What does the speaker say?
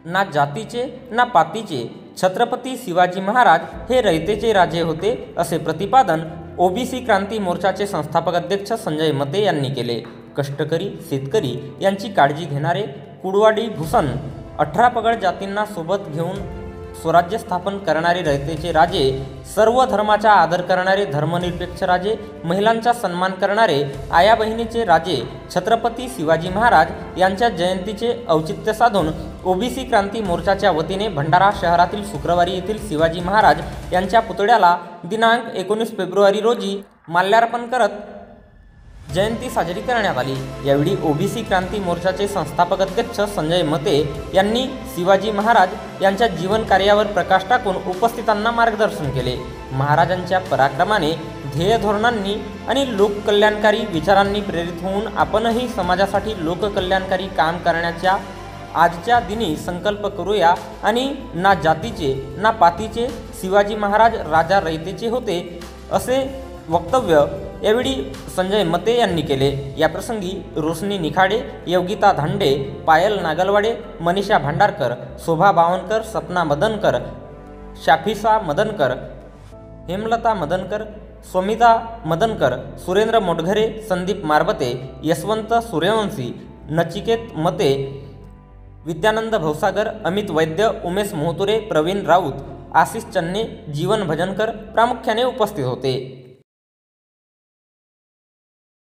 ना जातीचे ना पातीचे छत्रपती शिवाजी महाराज हे रयतेचे राजे होते, असे प्रतिपादन ओबीसी क्रांती मोर्चाचे संस्थापक अध्यक्ष संजय मते यांनी केले। कष्टकरी शेतकरी यांची काळजी घेणारे कुडवाडी भूषण 18 पगड जातींना सोबत घेऊन स्वराज्य स्थापन करणारे रयतेचे राजे, सर्व धर्माचा आदर करणारे धर्मनिरपेक्ष राजे, महिलांचा सन्मान करणारे आया बहिणीचे राजे छत्रपती शिवाजी महाराज यांच्या जयंतीचे औचित्य साधून ओबीसी क्रांती मोर्चाच्या वतीने भंडारा शहरातील शुक्रवारी येथील शिवाजी महाराज यांच्या पुतळ्याला दिनांक 19 फेब्रुवारी रोजी माल्यार्पण करत जयंती साजरी करण्यात आली। यावेळी ओबीसी क्रांती मोर्चाचे संस्थापक अध्यक्ष संजय मते यांनी शिवाजी महाराज यांच्या जीवन कार्यावर प्रकाश टाकून उपस्थितांना मार्गदर्शन केले। महाराजांच्या पराक्रमाने, ध्येय धोरणांनी आणि लोककल्याणकारी विचारांनी प्रेरित होऊन आपणही समाजासाठी लोककल्याणकारी काम करण्याच्या आजच्या दिनी संकल्प करूया आणि ना जातीचे ना पातीचे शिवाजी महाराज राजा रयतेचे होते, असे वक्तव्य यावेळी संजय मते यांनी केले। याप्रसंगी रोशनी निखाडे, योगिता धांडे, पायल नागलवाडे, मनीषा भांडारकर, शोभा बावनकर, सपना मदनकर, शाफिसा मदनकर, हेमलता मदनकर, स्वमिता मदनकर, सुरेंद्र मोटघरे, संदीप मारबते, यशवंत सूर्यवंशी, नचिकेत मते, विद्यानंद भवसागर, अमित वैद्य, उमेश मोहतुरे, प्रवीण राऊत, आशिष चन्ने, जीवन भजनकर प्रामुख्याने उपस्थित होते।